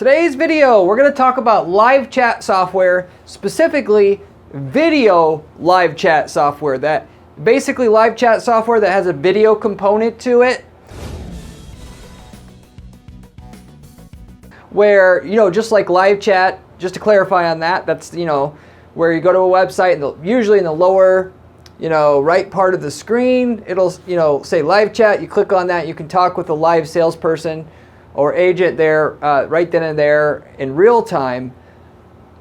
Today's video, we're going to talk about live chat software, specifically video live chat software. That basically live chat software that has a video component to it. Where, just like live chat, just to clarify on that, that's, where you go to a website and usually in the lower, right part of the screen, it'll, say live chat. You click on that, you can talk with a live salesperson or agent there right then and there in real time.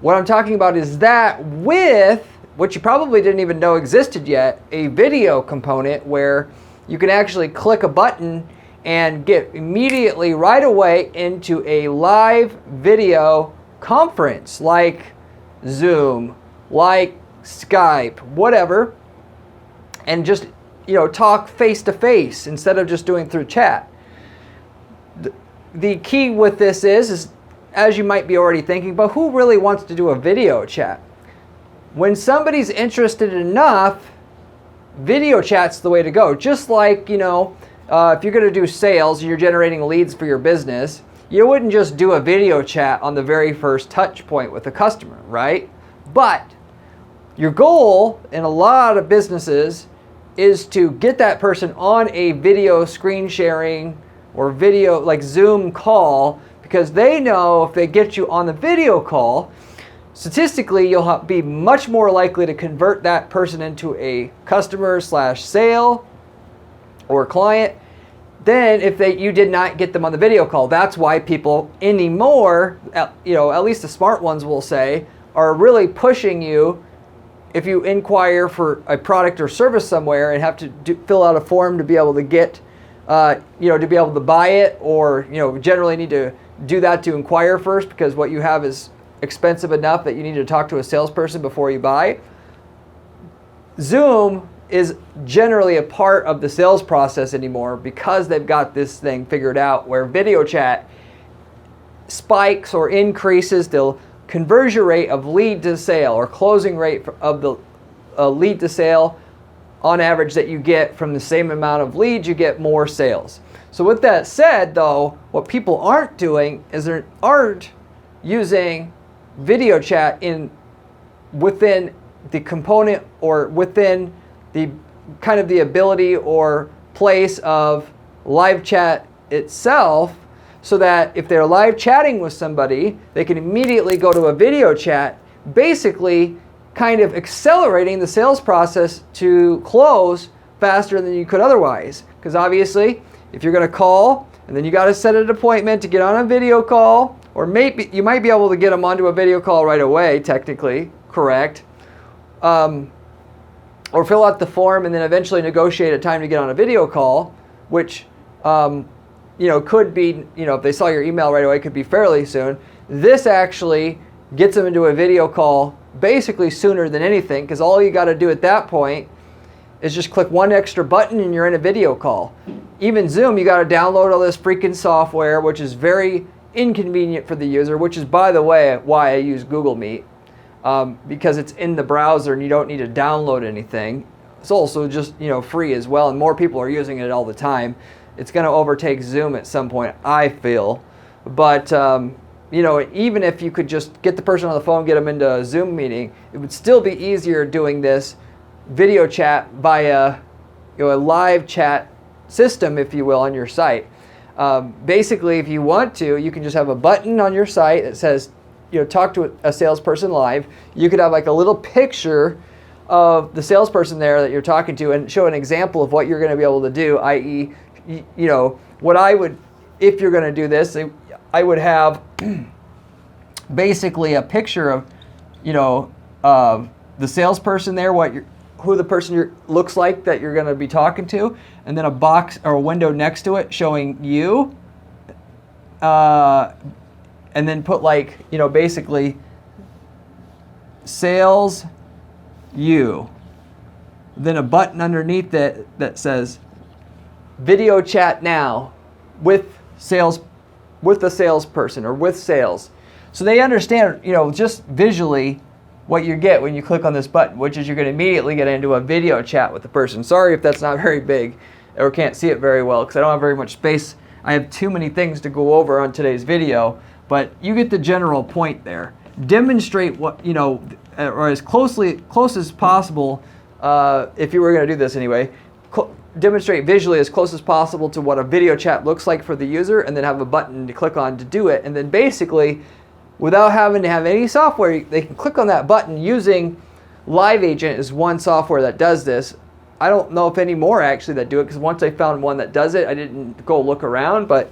What I'm talking about is that with, which you probably didn't even know existed yet, a video component where you can actually click a button and get immediately right away into a live video conference like Zoom, like Skype, whatever, and just talk face to face instead of just doing through chat. The key with this is as you might be already thinking, but who really wants to do a video chat? When somebody's interested enough, video chat's the way to go. Just like, if you're going to do sales and you're generating leads for your business, you wouldn't just do a video chat on the very first touch point with a customer, right? But your goal in a lot of businesses is to get that person on a video screen sharing or video like Zoom call, because they know if they get you on the video call, statistically you'll be much more likely to convert that person into a customer/sale or client than if you did not get them on the video call. That's why people anymore, at least the smart ones will say, are really pushing you if you inquire for a product or service somewhere and have to fill out a form to be able to get, to be able to buy it, or, generally need to do that to inquire first because what you have is expensive enough that you need to talk to a salesperson before you buy. Zoom is generally a part of the sales process anymore because they've got this thing figured out where video chat spikes or increases the conversion rate of lead to sale or closing rate of the lead to sale on average that you get from the same amount of leads, you get more sales. So with that said, though, what people aren't doing is they aren't using video chat within the component or within the kind of the ability or place of live chat itself, so that if they're live chatting with somebody, they can immediately go to a video chat, basically kind of accelerating the sales process to close faster than you could otherwise. Because obviously, if you're going to call and then you got to set an appointment to get on a video call, or maybe you might be able to get them onto a video call right away, technically, correct? Or fill out the form and then eventually negotiate a time to get on a video call, which could be, if they saw your email right away, could be fairly soon. This actually gets them into a video call basically sooner than anything, because all you got to do at that point is just click one extra button and you're in a video call. Even Zoom, you got to download all this freaking software, which is very inconvenient for the user, which is, by the way, why I use Google Meet, because it's in the browser and you don't need to download anything. It's also just, free as well, and more people are using it all the time. It's going to overtake Zoom at some point, I feel. But, even if you could just get the person on the phone, get them into a Zoom meeting, it would still be easier doing this video chat via a live chat system, if you will, on your site. Basically, if you want to, you can just have a button on your site that says, talk to a salesperson live. You could have like a little picture of the salesperson there that you're talking to and show an example of what you're going to be able to do, i.e., what I would, if you're going to do this, I would have basically a picture of, the salesperson there, who the person looks like that you're going to be talking to, and then a box or a window next to it showing you, and then put basically sales you. Then a button underneath that says video chat now with the salesperson or with sales. So they understand, just visually what you get when you click on this button, which is you're going to immediately get into a video chat with the person. Sorry if that's not very big or can't see it very well because I don't have very much space. I have too many things to go over on today's video, but you get the general point there. Demonstrate what, or as close as possible, if you were going to do this anyway, demonstrate visually as close as possible to what a video chat looks like for the user, and then have a button to click on to do it. And then basically, without having to have any software, they can click on that button using Live Agent is one software that does this. I don't know if any more actually that do it, because once I found one that does it, I didn't go look around, but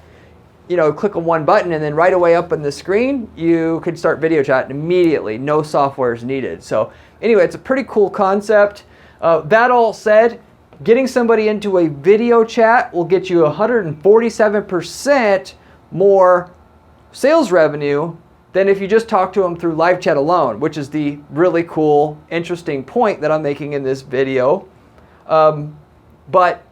click on one button and then right away up on the screen, you could start video chatting immediately. No software is needed. So anyway, it's a pretty cool concept. That all said, getting somebody into a video chat will get you 147% more sales revenue than if you just talk to them through live chat alone, which is the really cool, interesting point that I'm making in this video. But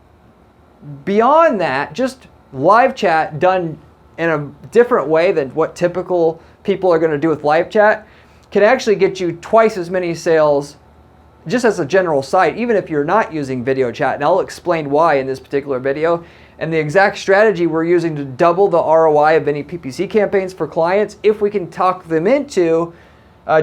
beyond that, just live chat done in a different way than what typical people are going to do with live chat can actually get you twice as many sales just as a general site, even if you're not using video chat. And I'll explain why in this particular video. And the exact strategy we're using to double the ROI of any PPC campaigns for clients, if we can talk them into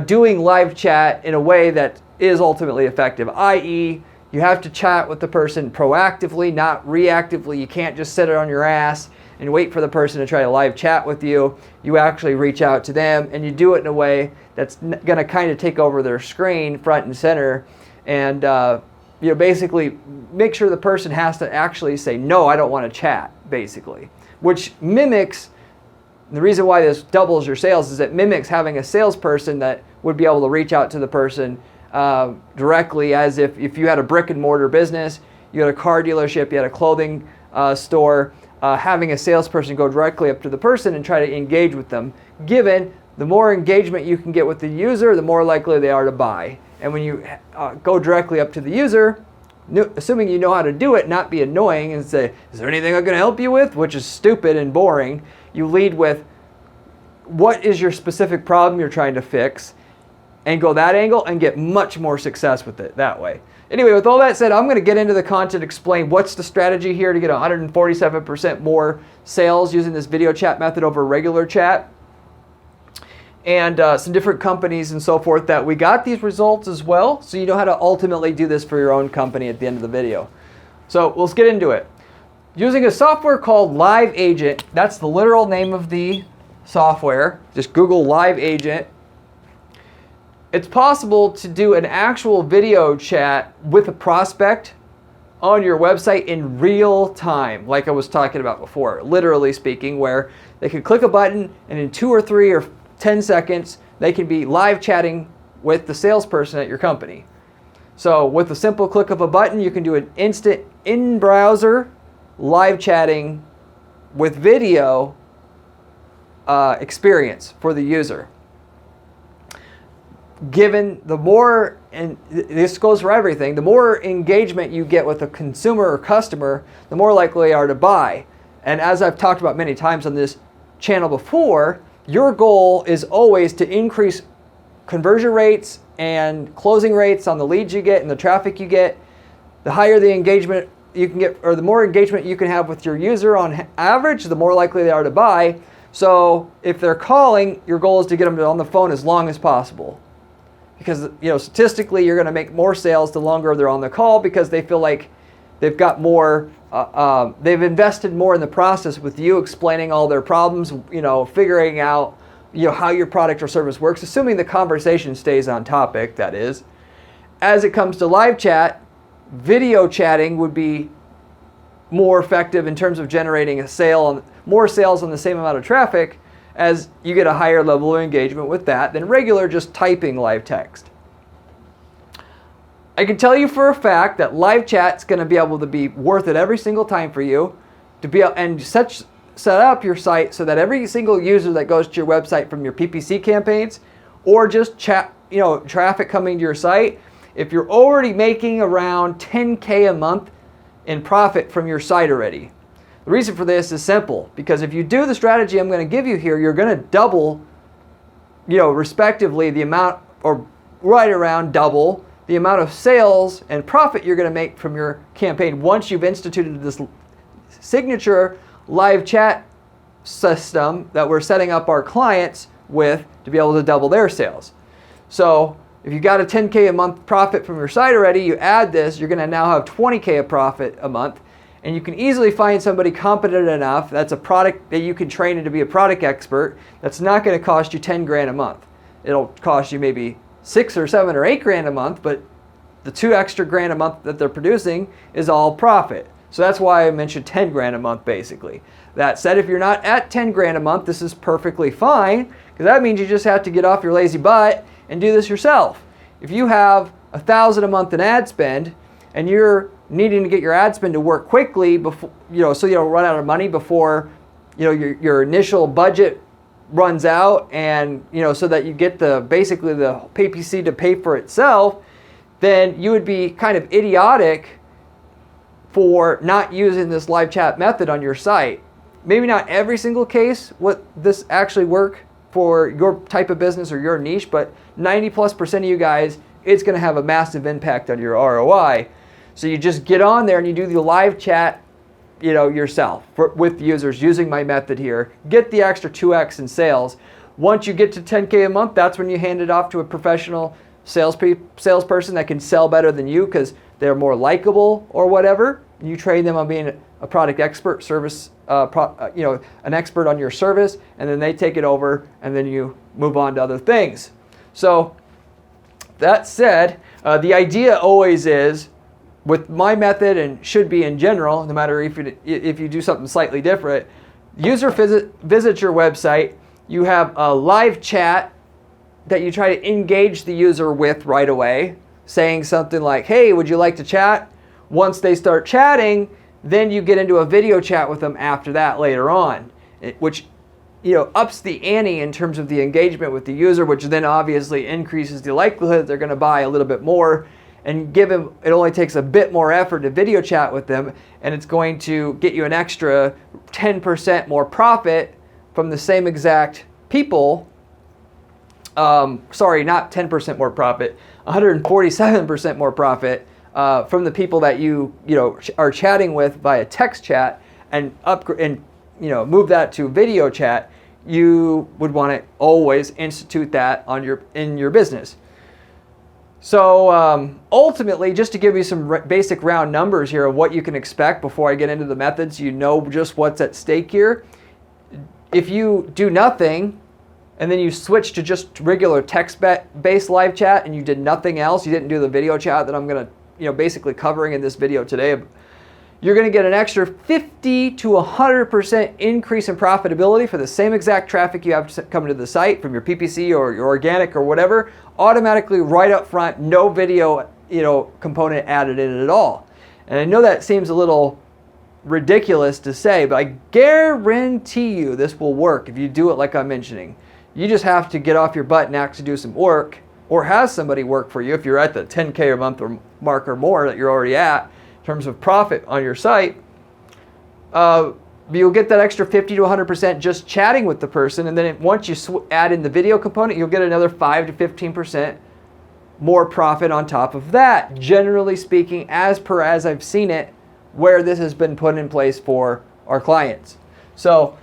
doing live chat in a way that is ultimately effective, i.e., you have to chat with the person proactively, not reactively. You can't just sit on your ass and wait for the person to try to live chat with you. You actually reach out to them, and you do it in a way that's going to kind of take over their screen front and center, and basically make sure the person has to actually say, no, I don't want to chat, basically, which mimics, the reason why this doubles your sales is it mimics having a salesperson that would be able to reach out to the person directly, as if you had a brick and mortar business, you had a car dealership, you had a clothing store, having a salesperson go directly up to the person and try to engage with them. Given the more engagement you can get with the user, the more likely they are to buy. And when you go directly up to the user, assuming you know how to do it, not be annoying and say, is there anything I can help you with? Which is stupid and boring. You lead with, what is your specific problem you're trying to fix? And go that angle and get much more success with it that way. Anyway, with all that said, I'm going to get into the content, explain what's the strategy here to get 147% more sales using this video chat method over regular chat, and some different companies and so forth that we got these results as well, so you know how to ultimately do this for your own company at the end of the video. So let's get into it. Using a software called Live Agent, that's the literal name of the software. Just Google Live Agent. It's possible to do an actual video chat with a prospect on your website in real time, like I was talking about before, literally speaking, where they can click a button and in 2 or 3 or 10 seconds, they can be live chatting with the salesperson at your company. So with a simple click of a button, you can do an instant in-browser live chatting with video experience for the user. Given the more, and this goes for everything, the more engagement you get with a consumer or customer, the more likely they are to buy. And as I've talked about many times on this channel before, your goal is always to increase conversion rates and closing rates on the leads you get and the traffic you get. The higher the engagement you can get, or the more engagement you can have with your user on average, the more likely they are to buy. So if they're calling, your goal is to get them on the phone as long as possible. Because statistically, you're going to make more sales the longer they're on the call, because they feel like they've got more, they've invested more in the process with you, explaining all their problems, figuring out how your product or service works, assuming the conversation stays on topic, that is. As it comes to live chat, video chatting would be more effective in terms of generating a sale, more sales on the same amount of traffic, as you get a higher level of engagement with that than regular just typing live text. I can tell you for a fact that live chat's going to be able to be worth it every single time for you to be and set up your site so that every single user that goes to your website from your PPC campaigns or just chat, traffic coming to your site, if you're already making around 10K a month in profit from your site already. The reason for this is simple, because if you do the strategy I'm going to give you here, you're going to double, respectively the amount, or right around double the amount of sales and profit you're going to make from your campaign once you've instituted this signature live chat system that we're setting up our clients with to be able to double their sales. So if you got a 10K a month profit from your site already, you add this, you're going to now have 20K a profit a month. And you can easily find somebody competent enough that's a product that you can train to be a product expert that's not going to cost you 10 grand a month. It'll cost you maybe 6 or 7 or 8 grand a month, but the 2 extra grand a month that they're producing is all profit. So that's why I mentioned 10 grand a month basically. That said, if you're not at 10 grand a month, this is perfectly fine, because that means you just have to get off your lazy butt and do this yourself. If you have $1,000 a month in ad spend and you're needing to get your ad spend to work quickly before, so you don't run out of money before, your initial budget runs out, and so that you get basically the PPC to pay for itself, then you would be kind of idiotic for not using this live chat method on your site. Maybe not every single case would this actually work for your type of business or your niche, but 90+% of you guys, it's going to have a massive impact on your ROI. So you just get on there and you do the live chat, yourself with users using my method here. Get the extra 2x in sales. Once you get to 10K a month, that's when you hand it off to a professional salesperson that can sell better than you because they're more likable or whatever. You train them on being a product expert, an expert on your service, and then they take it over, and then you move on to other things. So that said, the idea always is, with my method and should be in general, no matter if you do something slightly different, user visits your website, you have a live chat that you try to engage the user with right away, saying something like, hey, would you like to chat? Once they start chatting, then you get into a video chat with them after that later on, which ups the ante in terms of the engagement with the user, which then obviously increases the likelihood that they're going to buy a little bit more. And it only takes a bit more effort to video chat with them, and it's going to get you an extra 10% more profit from the same exact people. Sorry, not 10% more profit, 147% more profit from the people that you are chatting with via text chat, and move that to video chat. You would want to always institute that in your business. So ultimately, just to give you some basic round numbers here of what you can expect before I get into the methods, just what's at stake here. If you do nothing and then you switch to just regular text-based live chat and you did nothing else, you didn't do the video chat that I'm going to basically covering in this video today, you're going to get an extra 50 to 100% increase in profitability for the same exact traffic you have coming to the site from your PPC or your organic or whatever, automatically right up front, no video component added in it at all. And I know that seems a little ridiculous to say, but I guarantee you this will work if you do it like I'm mentioning. You just have to get off your butt and actually do some work, or have somebody work for you if you're at the 10K a month mark or more that you're already at in terms of profit on your site. You'll get that extra 50 to 100% just chatting with the person, and then once you add in the video component, you'll get another 5 to 15% more profit on top of that, generally speaking, as I've seen it, where this has been put in place for our clients. So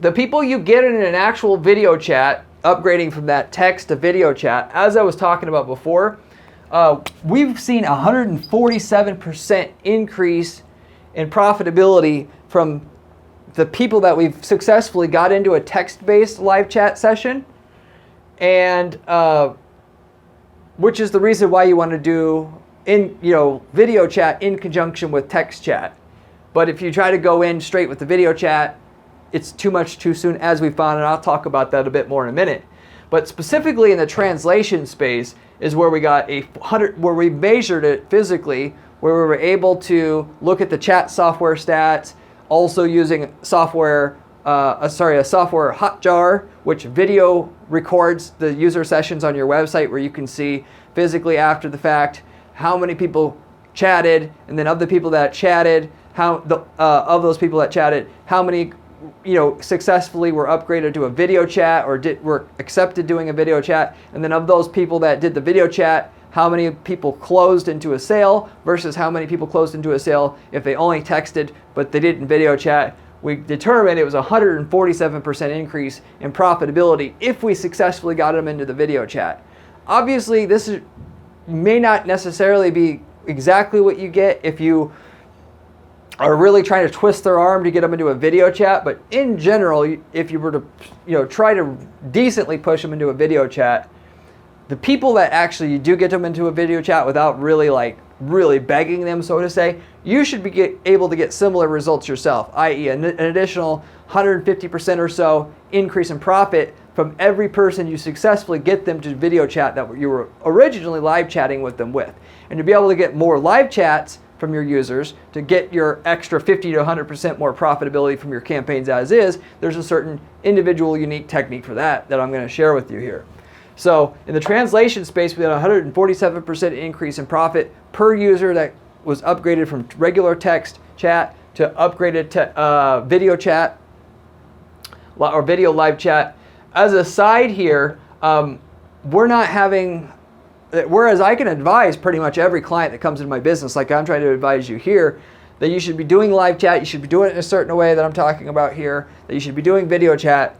the people you get in an actual video chat, upgrading from that text to video chat, as I was talking about before, we've seen 147% increase in profitability from the people that we've successfully got into a text-based live chat session, and which is the reason why you want to do video chat in conjunction with text chat. But if you try to go in straight with the video chat, it's too much too soon, as we found, and I'll talk about that a bit more in a minute. But specifically in the translation space is where we got where we measured it physically, where we were able to look at the chat software stats, also using a software Hotjar, which video records the user sessions on your website, where you can see physically after the fact how many people chatted, and then of the people that chatted, of those people that chatted, how many successfully were upgraded to a video chat or were accepted doing a video chat, and then of those people that did the video chat, how many people closed into a sale versus how many people closed into a sale if they only texted but they didn't video chat, we determined it was a 147% increase in profitability if we successfully got them into the video chat. Obviously, may not necessarily be exactly what you get if you are really trying to twist their arm to get them into a video chat, but in general, if you were to try to decently push them into a video chat, the people that actually you do get them into a video chat without really begging them, so to say, you should be able to get similar results yourself, i.e. an additional 150% or so increase in profit from every person you successfully get them to video chat that you were originally live chatting with them with. And to be able to get more live chats from your users, to get your extra 50 to 100% more profitability from your campaigns as is, there's a certain individual unique technique for that I'm going to share with you here. So in the translation space, we had a 147% increase in profit per user that was upgraded from regular text chat to upgraded video chat or video live chat. As a side here, we're not having, whereas I can advise pretty much every client that comes into my business, like I'm trying to advise you here, that you should be doing live chat, you should be doing it in a certain way that I'm talking about here, that you should be doing video chat.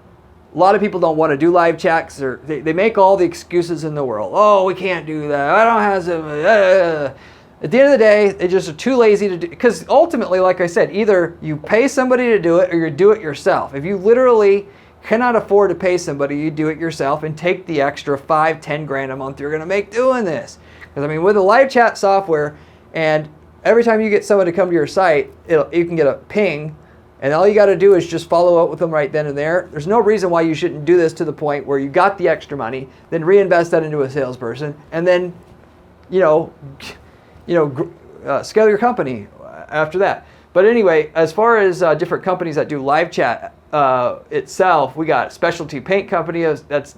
A lot of people don't want to do live chat because they make all the excuses in the world. Oh, we can't do that. I don't have some. At the end of the day, they just are too lazy to do. Because ultimately, like I said, either you pay somebody to do it or you do it yourself. If you literally cannot afford to pay somebody, you do it yourself and take the extra 5, 10 grand a month you're going to make doing this. Because I mean, with the live chat software, and every time you get someone to come to your site, you can get a ping. And all you got to do is just follow up with them right then and there. There's no reason why you shouldn't do this to the point where you got the extra money, then reinvest that into a salesperson, and then, scale your company after that. But anyway, as far as different companies that do live chat itself, we got Specialty Paint Company that's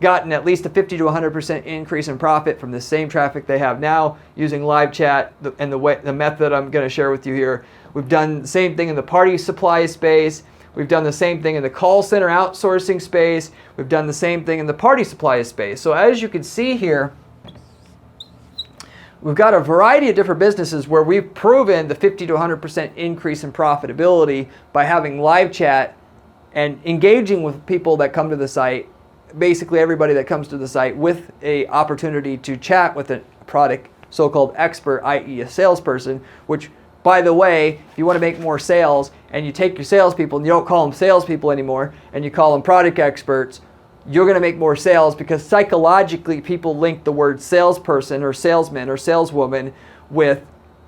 gotten at least a 50 to 100% increase in profit from the same traffic they have now using live chat and the method I'm going to share with you here. We've done the same thing in the party supply space. We've done the same thing in the call center outsourcing space. We've done the same thing in the party supply space. So as you can see here, we've got a variety of different businesses where we've proven the 50 to 100% increase in profitability by having live chat and engaging with people that come to the site, basically everybody that comes to the site, with a opportunity to chat with a product so-called expert, i.e. a salesperson, which, by the way, if you want to make more sales and you take your salespeople and you don't call them salespeople anymore and you call them product experts, you're going to make more sales, because psychologically people link the word salesperson or salesman or saleswoman with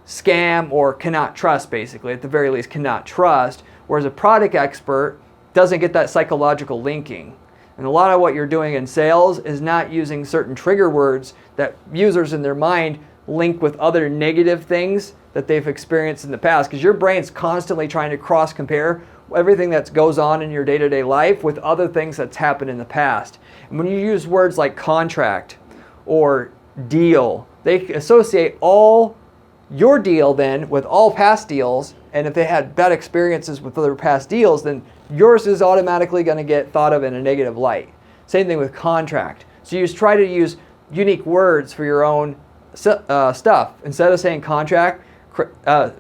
scam or cannot trust, basically, at the very least cannot trust, whereas a product expert doesn't get that psychological linking. And a lot of what you're doing in sales is not using certain trigger words that users in their mind link with other negative things that they've experienced in the past, because your brain's constantly trying to cross-compare everything that goes on in your day-to-day life with other things that's happened in the past. And when you use words like contract or deal, they associate all your deal then with all past deals, and if they had bad experiences with other past deals, then yours is automatically going to get thought of in a negative light. Same thing with contract. So you just try to use unique words for your own stuff. Instead of saying contract,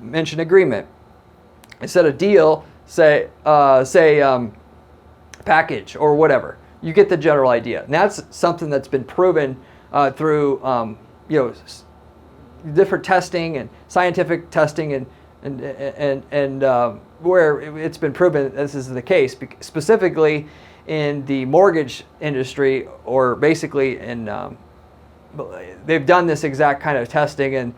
mention agreement. Instead of deal, say package or whatever. You get the general idea. And that's something that's been proven through different testing and scientific testing and where it's been proven this is the case, specifically in the mortgage industry, or basically in they've done this exact kind of testing in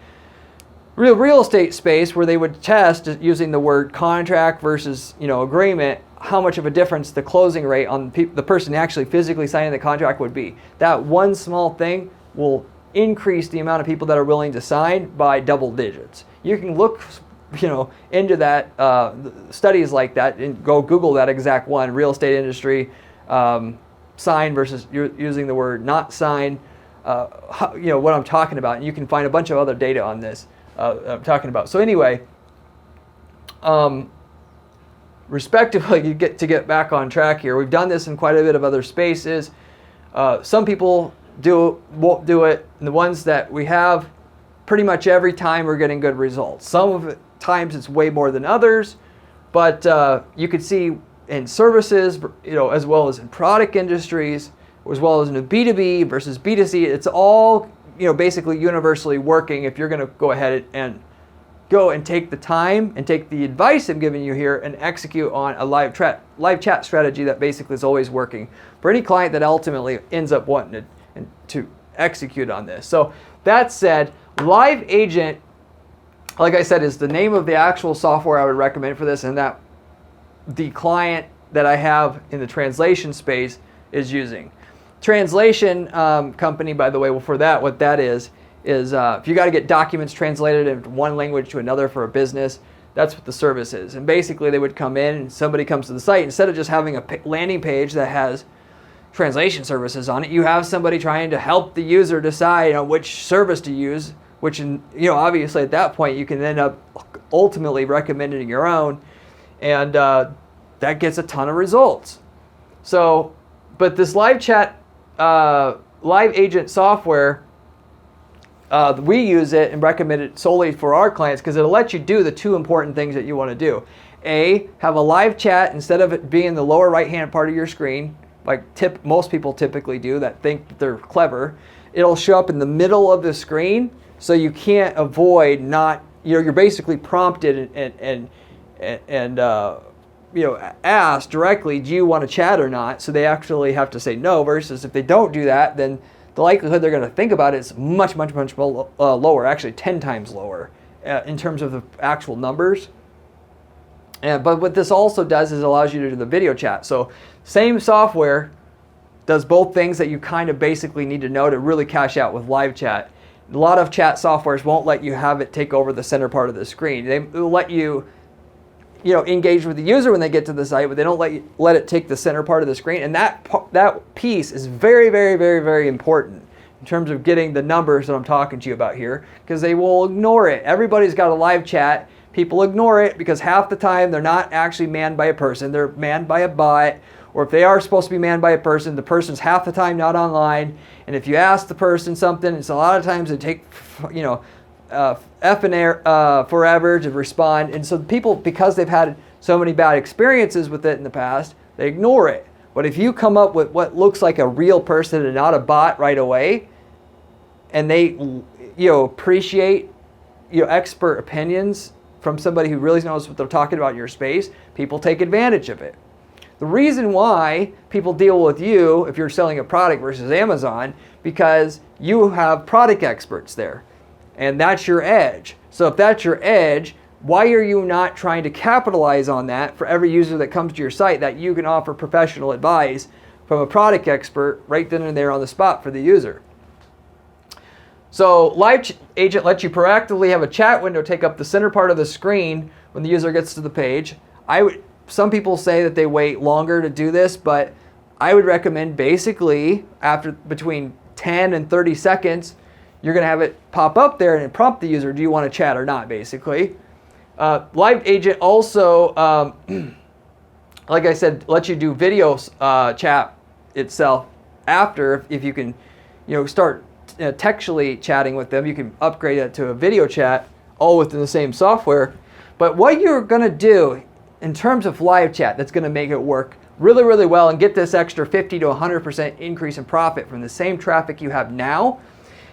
real estate space, where they would test using the word contract versus agreement, how much of a difference the closing rate on the person actually physically signing the contract would be. That one small thing will increase the amount of people that are willing to sign by double digits. You can look into that, studies like that, and go Google that exact one, real estate industry, sign versus using the word not sign, what I'm talking about. And you can find a bunch of other data on this I'm talking about. So anyway, respectively, you get back on track here. We've done this in quite a bit of other spaces. Some people won't do it, and the ones that we have, pretty much every time we're getting good results. Some of it times it's way more than others. But you could see in services, as well as in product industries, as well as in a B2B versus B2C, it's all, basically universally working if you're going to go ahead and go and take the time and take the advice I'm giving you here and execute on a live chat strategy that basically is always working for any client that ultimately ends up wanting to execute on this. So that said, Live Agent, like I said, is the name of the actual software I would recommend for this, and that the client that I have in the translation space is using. Translation company, by the way, well, for that, what that is if you got to get documents translated from one language to another for a business, that's what the service is. And basically they would come in and somebody comes to the site, instead of just having a landing page that has translation services on it, you have somebody trying to help the user decide which service to use, which, obviously at that point you can end up ultimately recommending your own, and that gets a ton of results. So, but this live chat, live agent software, we use it and recommend it solely for our clients because it'll let you do the two important things that you want to do. A, have a live chat instead of it being in the lower right-hand part of your screen, like most people typically do that think that they're clever. It'll show up in the middle of the screen, so you can't avoid you're basically prompted and asked directly, do you want to chat or not? So they actually have to say no, versus if they don't do that, then the likelihood they're going to think about it is much, much, much lower, actually 10 times lower in terms of the actual numbers. But what this also does is allows you to do the video chat. So same software does both things that you kind of basically need to know to really cash out with live chat. A lot of chat softwares won't let you have it take over the center part of the screen. They will let you engage with the user when they get to the site, but they don't let it take the center part of the screen. And that piece is very, very, very, very important in terms of getting the numbers that I'm talking to you about here, because they will ignore it. Everybody's got a live chat. People ignore it because half the time they're not actually manned by a person. They're manned by a bot, or if they are supposed to be manned by a person, the person's half the time not online. And if you ask the person something, it's a lot of times it take, forever to respond. And so people, because they've had so many bad experiences with it in the past, they ignore it. But if you come up with what looks like a real person and not a bot right away, and they appreciate expert opinions from somebody who really knows what they're talking about in your space, people take advantage of it. The reason why people deal with you if you're selling a product versus Amazon, because you have product experts there. And that's your edge. So if that's your edge, why are you not trying to capitalize on that for every user that comes to your site, that you can offer professional advice from a product expert right then and there on the spot for the user? So Live Agent lets you proactively have a chat window take up the center part of the screen when the user gets to the page. Some people say that they wait longer to do this, but I would recommend basically after between 10 and 30 seconds, you're going to have it pop up there and prompt the user, do you want to chat or not, basically. Live Agent also, like I said, lets you do video chat itself after. If you can start textually chatting with them, you can upgrade it to a video chat, all within the same software. But what you're going to do in terms of live chat that's going to make it work really, really well and get this extra 50 to 100% increase in profit from the same traffic you have now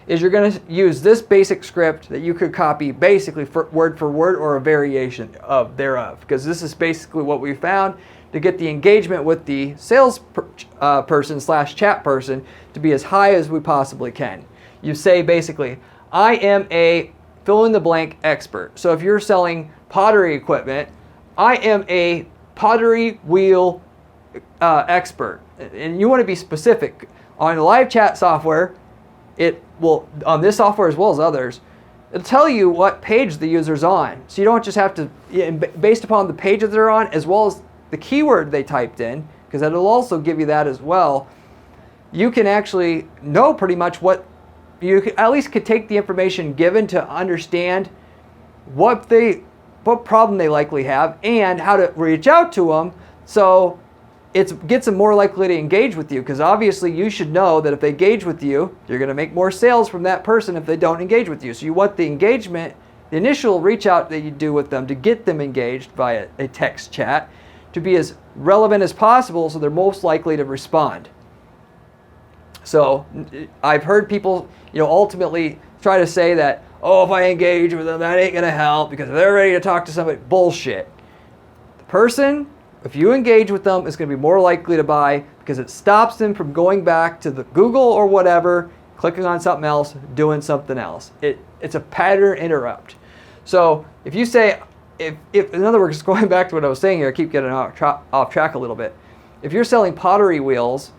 is you're going to use this basic script that you could copy basically word for word or a variation thereof, because this is basically what we found to get the engagement with the sales person / chat person to be as high as we possibly can. You say basically, I am a fill in the blank expert. So if you're selling pottery equipment, I am a pottery wheel expert. And you want to be specific. On the live chat software, it will, on this software as well as others, it'll tell you what page the user's on. So you don't just have to, based upon the page that they're on, as well as the keyword they typed in, because it'll also give you that as well, you can actually know pretty much what, you at least could take the information given to understand what problem they likely have and how to reach out to them so it gets them more likely to engage with you, because obviously you should know that if they engage with you, you're going to make more sales from that person if they don't engage with you. So you want the engagement the initial reach out that you do with them to get them engaged via a text chat to be as relevant as possible so they're most likely to respond. So I've heard people, ultimately try to say that, oh, if I engage with them, that ain't going to help because they're ready to talk to somebody. Bullshit. The person, if you engage with them, is going to be more likely to buy because it stops them from going back to the Google or whatever, clicking on something else, doing something else. It's a pattern interrupt. So if you say, if in other words, going back to what I was saying here, I keep getting off track a little bit. If you're selling pottery wheels,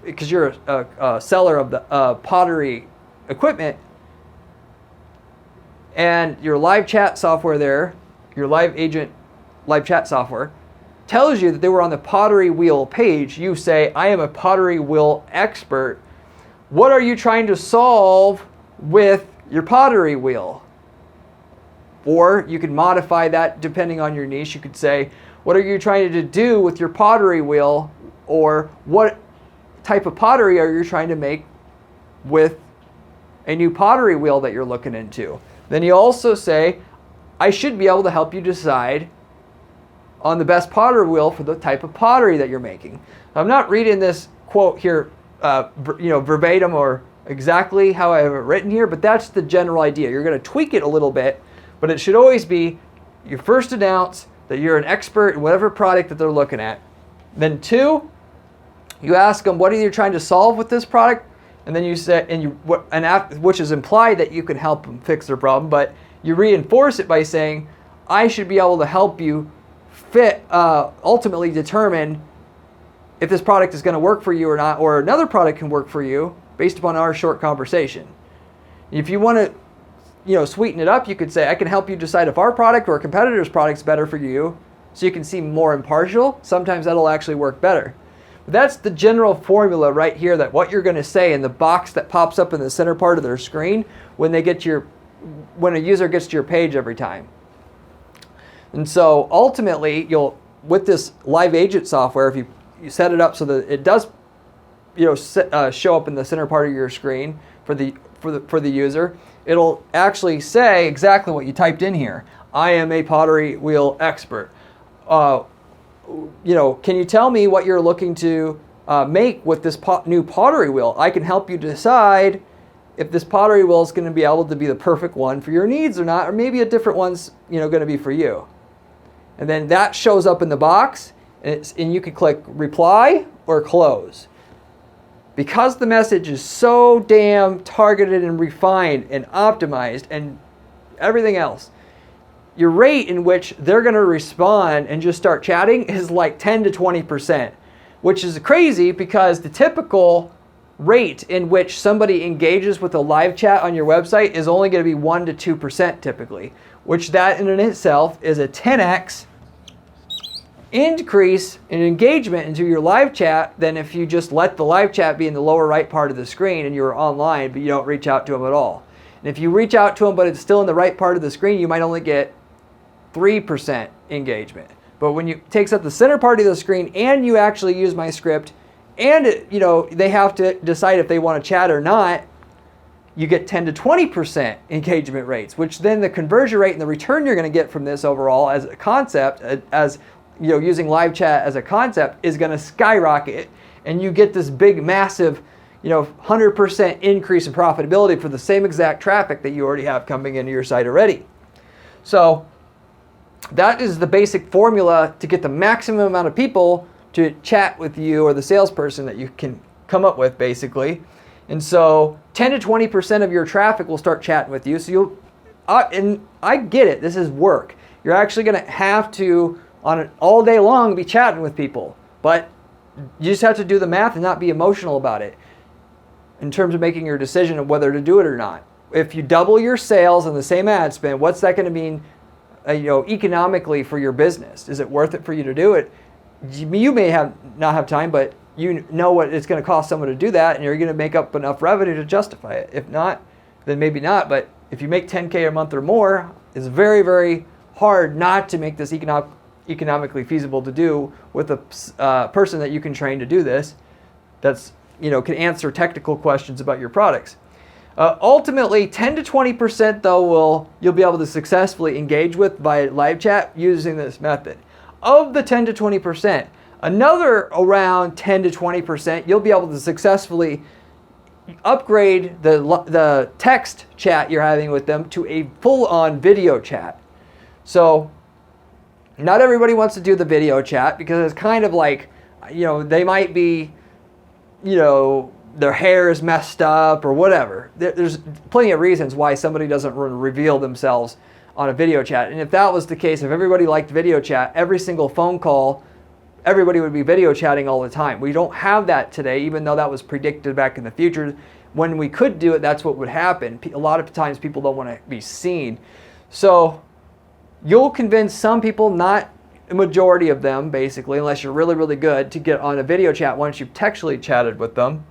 because you're a seller of the pottery equipment, and your live chat software there, your live agent live chat software, tells you that they were on the pottery wheel page, you say, I am a pottery wheel expert. What are you trying to solve with your pottery wheel? Or you can modify that depending on your niche. You could say, what are you trying to do with your pottery wheel? Or what type of pottery are you trying to make with a new pottery wheel that you're looking into? Then you also say, I should be able to help you decide on the best pottery wheel for the type of pottery that you're making. I'm not reading this quote here verbatim or exactly how I have it written here, but that's the general idea. You're going to tweak it a little bit, but it should always be you first announce that you're an expert in whatever product that they're looking at. Then 2, you ask them, what are you trying to solve with this product? And then you say, which is implied that you can help them fix their problem, but you reinforce it by saying, I should be able to help you ultimately determine if this product is going to work for you or not, or another product can work for you based upon our short conversation. If you want to, sweeten it up, you could say, I can help you decide if our product or a competitor's product is better for you, so you can seem more impartial. Sometimes that'll actually work better. But that's the general formula right here, that what you're going to say in the box that pops up in the center part of their screen when a user gets to your page every time. And so ultimately, with this live agent software, if you set it up so that it does, show up in the center part of your screen for the user, it'll actually say exactly what you typed in here. I am a pottery wheel expert. Can you tell me what you're looking to make with this new pottery wheel? I can help you decide if this pottery wheel is going to be able to be the perfect one for your needs or not, or maybe a different one's going to be for you. And then that shows up in the box, and you can click reply or close. Because the message is so damn targeted and refined and optimized and everything else, your rate in which they're going to respond and just start chatting is like 10 to 20%, which is crazy because the typical rate in which somebody engages with a live chat on your website is only going to be 1 to 2% typically, which that in itself is a 10x increase in engagement into your live chat than if you just let the live chat be in the lower right part of the screen and you're online but you don't reach out to them at all. And if you reach out to them but it's still in the right part of the screen, you might only get 3% engagement. But when it takes up the center part of the screen and you actually use my script and they have to decide if they want to chat or not, you get 10 to 20% engagement rates, which then the conversion rate and the return you're going to get from this overall as a concept, using live chat as a concept, is going to skyrocket, and you get this big, massive, 100% increase in profitability for the same exact traffic that you already have coming into your site already. So that is the basic formula to get the maximum amount of people to chat with you or the salesperson that you can come up with, basically. And so 10 to 20% of your traffic will start chatting with you. So and I get it, this is work. You're actually going to have to, all day long, be chatting with people. But you just have to do the math and not be emotional about it in terms of making your decision of whether to do it or not. If you double your sales on the same ad spend, what's that going to mean economically for your business? Is it worth it for you to do it? You may not have time, but you know what it's going to cost someone to do that, and you're going to make up enough revenue to justify it. If not, then maybe not. But if you make $10K a month or more, it's very, very hard not to make this economically feasible to do with a person that you can train to do this. That's can answer technical questions about your products. Ultimately, 10 to 20% though you'll be able to successfully engage with via live chat using this method. Of the 10 to 20%, another around 10 to 20% you'll be able to successfully upgrade the text chat you're having with them to a full-on video chat. So not everybody wants to do the video chat because it's kind of like, they might be, their hair is messed up or whatever. There's plenty of reasons why somebody doesn't reveal themselves on a video chat. And if that was the case, if everybody liked video chat, every single phone call, everybody would be video chatting all the time. We don't have that today, even though that was predicted back in the future. When we could do it, that's what would happen. A lot of times people don't want to be seen. So you'll convince some people, not a majority of them, basically, unless you're really, really good, to get on a video chat once you've textually chatted with them.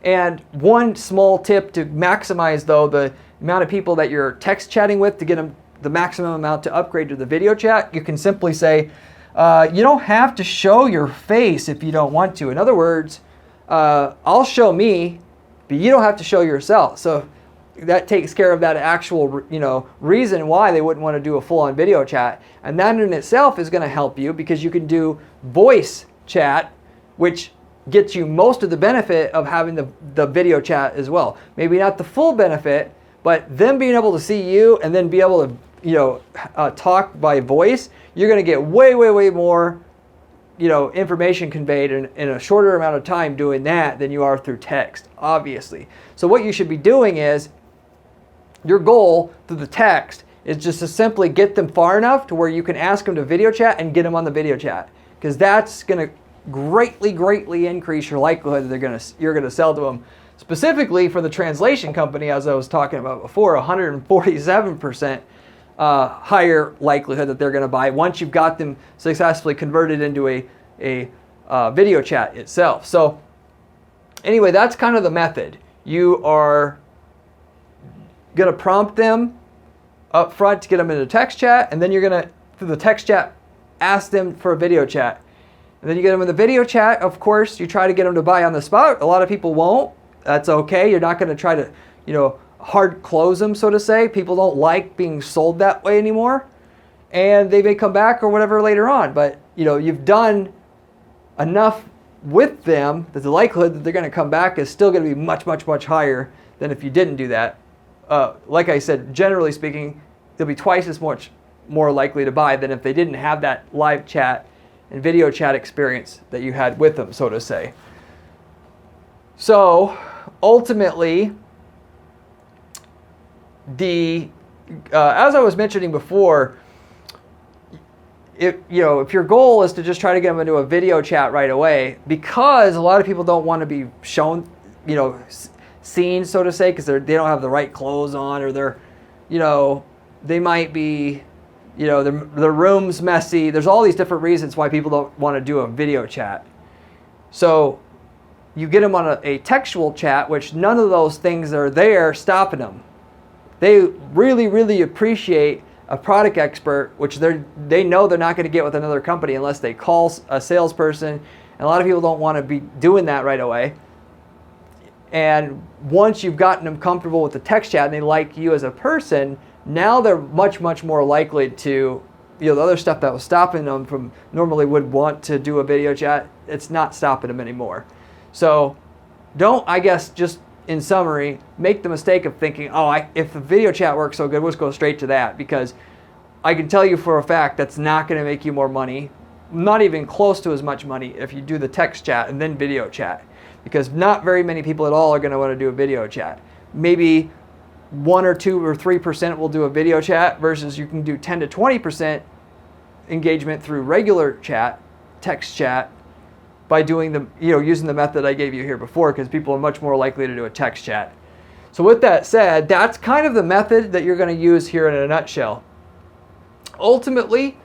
And one small tip to maximize, though, the amount of people that you're text chatting with to get them the maximum amount to upgrade to the video chat, you can simply say, you don't have to show your face if you don't want to. In other words, I'll show me, but you don't have to show yourself. So that takes care of that actual, reason why they wouldn't want to do a full-on video chat. And that in itself is going to help you because you can do voice chat, which gets you most of the benefit of having the video chat as well. Maybe not the full benefit, but them being able to see you and then be able to, talk by voice, you're going to get way, way, way more, information conveyed in a shorter amount of time doing that than you are through text, obviously. So what you should be doing is, your goal through the text is just to simply get them far enough to where you can ask them to video chat and get them on the video chat. Because that's going to greatly, greatly increase your likelihood that you're going to sell to them. Specifically for the translation company, as I was talking about before, 147% higher likelihood that they're going to buy once you've got them successfully converted into a video chat itself. So anyway, that's kind of the method. You are going to prompt them up front to get them into text chat, and then you're going to, through the text chat, ask them for a video chat. And then you get them in the video chat. Of course, you try to get them to buy on the spot. A lot of people won't. That's okay. You're not going to try to, hard close them, so to say. People don't like being sold that way anymore. And they may come back or whatever later on. But, you've done enough with them that the likelihood that they're going to come back is still going to be much, much, much higher than if you didn't do that. Like I said, generally speaking, they'll be twice as much more likely to buy than if they didn't have that live chat and video chat experience that you had with them, so to say. So ultimately, as I was mentioning before, if your goal is to just try to get them into a video chat right away, because a lot of people don't want to be shown, seen, so to say, because they don't have the right clothes on, or they're, they might be, the room's messy. There's all these different reasons why people don't want to do a video chat. So you get them on a textual chat, which none of those things are there stopping them. They really, really appreciate a product expert, which they know they're not going to get with another company unless they call a salesperson. And a lot of people don't want to be doing that right away. And once you've gotten them comfortable with the text chat and they like you as a person, now they're much, much more likely to, the other stuff that was stopping them from normally would want to do a video chat, it's not stopping them anymore. So don't, I guess, just in summary, make the mistake of thinking, if the video chat works so good, let's go straight to that. Because I can tell you for a fact that's not going to make you more money, not even close to as much money if you do the text chat and then video chat. Because not very many people at all are going to want to do a video chat. Maybe 1 or 2 or 3% will do a video chat, versus you can do 10 to 20% engagement through regular chat, text chat, by doing using the method I gave you here before, because people are much more likely to do a text chat. So with that said, that's kind of the method that you're going to use here in a nutshell. Ultimately,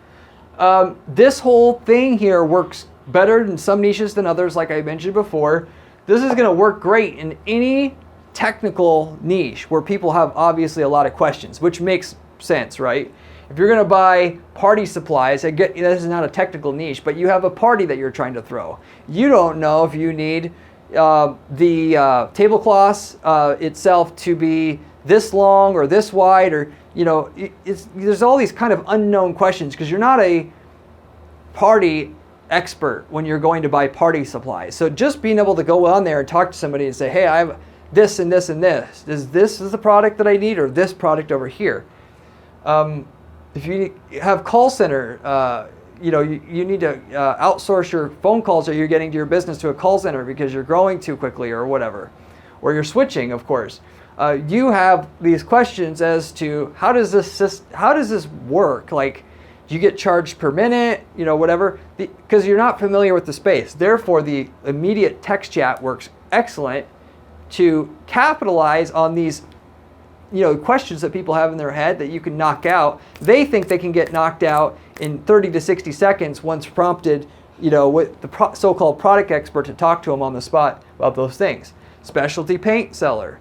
this whole thing here works better in some niches than others, like I mentioned before. This is going to work great in any technical niche where people have obviously a lot of questions, which makes sense, right? If you're going to buy party supplies, I get this is not a technical niche, but you have a party that you're trying to throw. You don't know if you need, the tablecloths itself to be this long or this wide, or there's all these kind of unknown questions because you're not a party expert when you're going to buy party supplies. So just being able to go on there and talk to somebody and say, hey, I have this and this and this. Is this the product that I need, or this product over here? If you have call center, you need to outsource your phone calls that you're getting to your business to a call center because you're growing too quickly or whatever, or you're switching, of course. You have these questions as to how does this work? Like, do you get charged per minute? Whatever, because you're not familiar with the space. Therefore, the immediate text chat works excellent to capitalize on these questions that people have in their head that you can knock out. They think they can get knocked out in 30 to 60 seconds once prompted, with the so-called product expert to talk to them on the spot about those things. Specialty paint seller.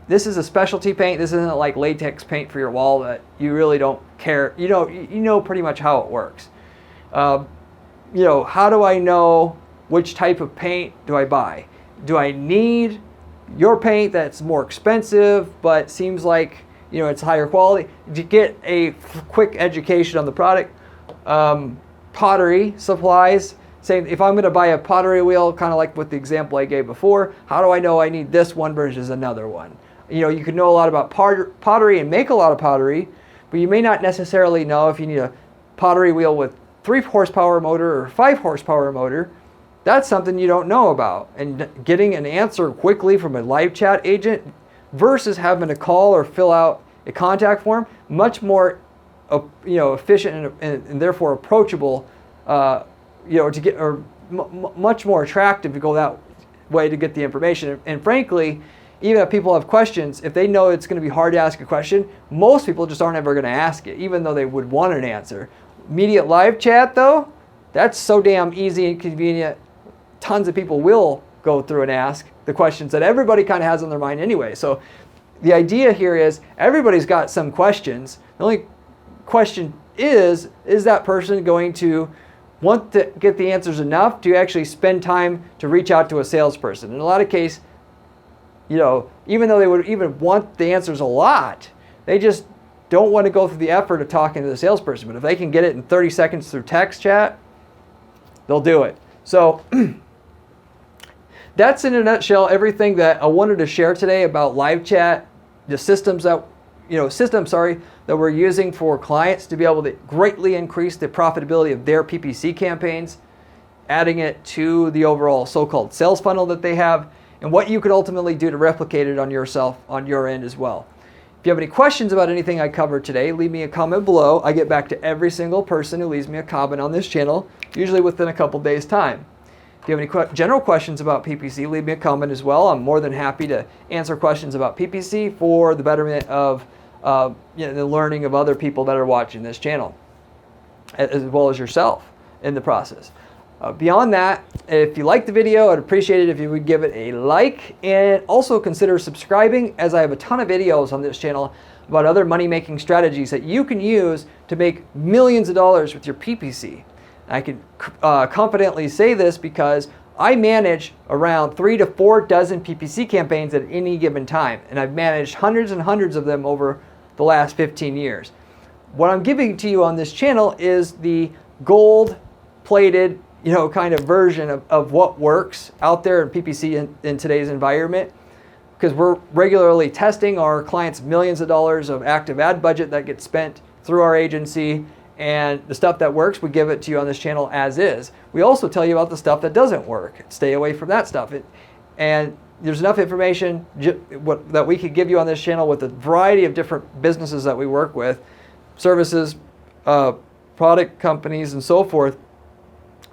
This is a specialty paint. This isn't like latex paint for your wall that you really don't care. You know pretty much how it works. How do I know which type of paint do I buy? Do I need your paint that's more expensive but seems like it's higher quality? To get a quick education on the product. Pottery supplies. Saying if I'm going to buy a pottery wheel, kind of like with the example I gave before, how do I know I need this one versus another one? You can know a lot about pottery and make a lot of pottery, but you may not necessarily know if you need a pottery wheel with 3 horsepower motor or 5 horsepower motor. That's something you don't know about. And getting an answer quickly from a live chat agent versus having to call or fill out a contact form, much more efficient and therefore approachable, to get, or much more attractive to go that way to get the information. And frankly, even if people have questions, if they know it's going to be hard to ask a question, most people just aren't ever going to ask it, even though they would want an answer. Immediate live chat, though, that's so damn easy and convenient. Tons of people will go through and ask the questions that everybody kind of has on their mind anyway. So the idea here is everybody's got some questions. The only question is that person going to want to get the answers enough to actually spend time to reach out to a salesperson? In a lot of cases, even though they would even want the answers a lot, they just don't want to go through the effort of talking to the salesperson. But if they can get it in 30 seconds through text chat, they'll do it. So that's in a nutshell everything that I wanted to share today about live chat, the systems that we're using for clients to be able to greatly increase the profitability of their PPC campaigns, adding it to the overall so-called sales funnel that they have, and what you could ultimately do to replicate it on your end as well. If you have any questions about anything I covered today, leave me a comment below. I get back to every single person who leaves me a comment on this channel, usually within a couple days' time. If you have any general questions about PPC, leave me a comment as well. I'm more than happy to answer questions about PPC for the betterment of the learning of other people that are watching this channel, as well as yourself in the process. Beyond that, if you liked the video, I'd appreciate it if you would give it a like, and also consider subscribing, as I have a ton of videos on this channel about other money-making strategies that you can use to make millions of dollars with your PPC. I can confidently say this because I manage around 3 to 4 dozen PPC campaigns at any given time, and I've managed hundreds and hundreds of them over the last 15 years. What I'm giving to you on this channel is the gold-plated, kind of version of what works out there in PPC in today's environment, because we're regularly testing our clients' millions of dollars of active ad budget that gets spent through our agency. And the stuff that works, we give it to you on this channel as is. We also tell you about the stuff that doesn't work. Stay away from that stuff. And there's enough information that we could give you on this channel with a variety of different businesses that we work with, services, product companies, and so forth,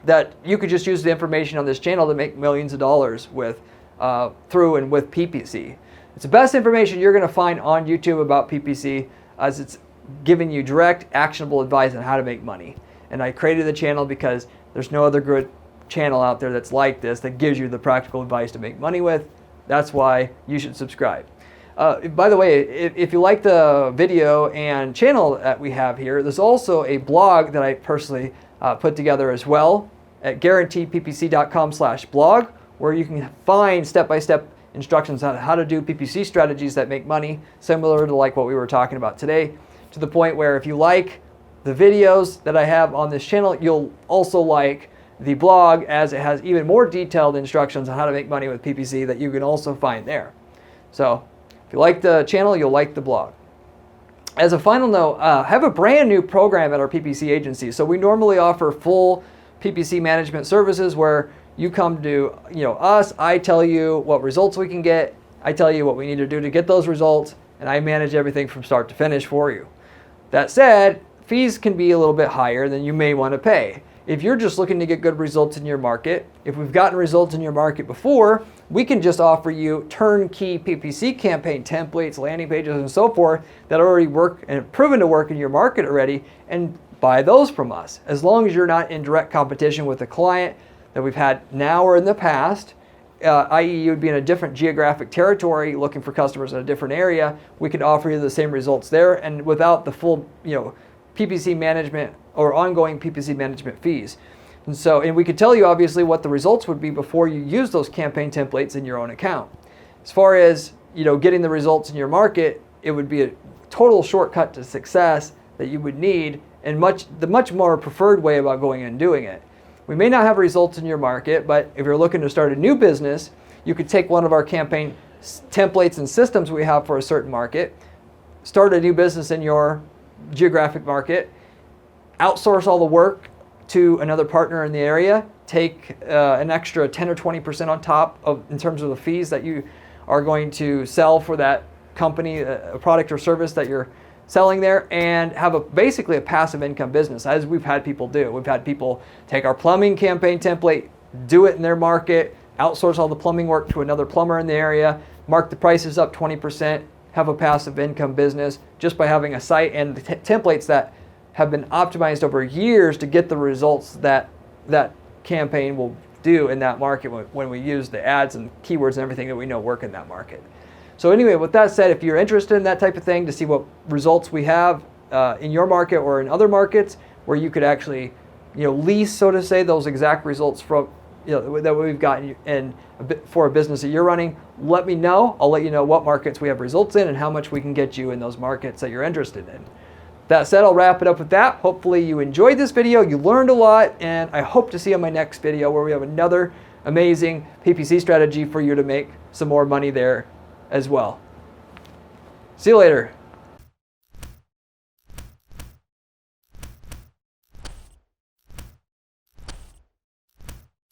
that you could just use the information on this channel to make millions of dollars with, through and with PPC. It's the best information you're going to find on YouTube about PPC, as it's giving you direct, actionable advice on how to make money. And I created the channel because there's no other good channel out there that's like this that gives you the practical advice to make money with. That's why you should subscribe. By the way, if you like the video and channel that we have here, there's also a blog that I personally put together as well at guaranteedppc.com/blog, where you can find step-by-step instructions on how to do PPC strategies that make money, similar to like what we were talking about today, to the point where if you like the videos that I have on this channel, you'll also like the blog, as it has even more detailed instructions on how to make money with PPC that you can also find there. So if you like the channel, you'll like the blog. As a final note, have a brand new program at our PPC agency. So we normally offer full PPC management services where you come to us, I tell you what results we can get, I tell you what we need to do to get those results, and I manage everything from start to finish for you. That said, fees can be a little bit higher than you may want to pay. If you're just looking to get good results in your market, if we've gotten results in your market before, we can just offer you turnkey PPC campaign templates, landing pages, and so forth that already work and have proven to work in your market already, and buy those from us. As long as you're not in direct competition with a client that we've had now or in the past, i.e. you would be in a different geographic territory looking for customers in a different area, we could offer you the same results there and without the full PPC management or ongoing PPC management fees. And we could tell you obviously what the results would be before you use those campaign templates in your own account. As far as getting the results in your market, it would be a total shortcut to success that you would need, and the much more preferred way about going and doing it. We may not have results in your market, but if you're looking to start a new business, you could take one of our campaign templates and systems we have for a certain market, start a new business in your geographic market, outsource all the work to another partner in the area, take an extra 10 or 20% on top in terms of the fees that you are going to sell for that company, a product or service that you're selling there, and have basically a passive income business, as we've had people do. We've had people take our plumbing campaign template, do it in their market, outsource all the plumbing work to another plumber in the area, mark the prices up 20%, have a passive income business just by having a site and templates that have been optimized over years to get the results that that campaign will do in that market when we use the ads and keywords and everything that we know work in that market. So anyway, with that said, if you're interested in that type of thing to see what results we have in your market or in other markets where you could actually lease, so to say, those exact results from that we've gotten for a business that you're running, let me know. I'll let you know what markets we have results in and how much we can get you in those markets that you're interested in. That said, I'll wrap it up with that. Hopefully you enjoyed this video, you learned a lot, and I hope to see you in my next video where we have another amazing PPC strategy for you to make some more money there as well. See you later.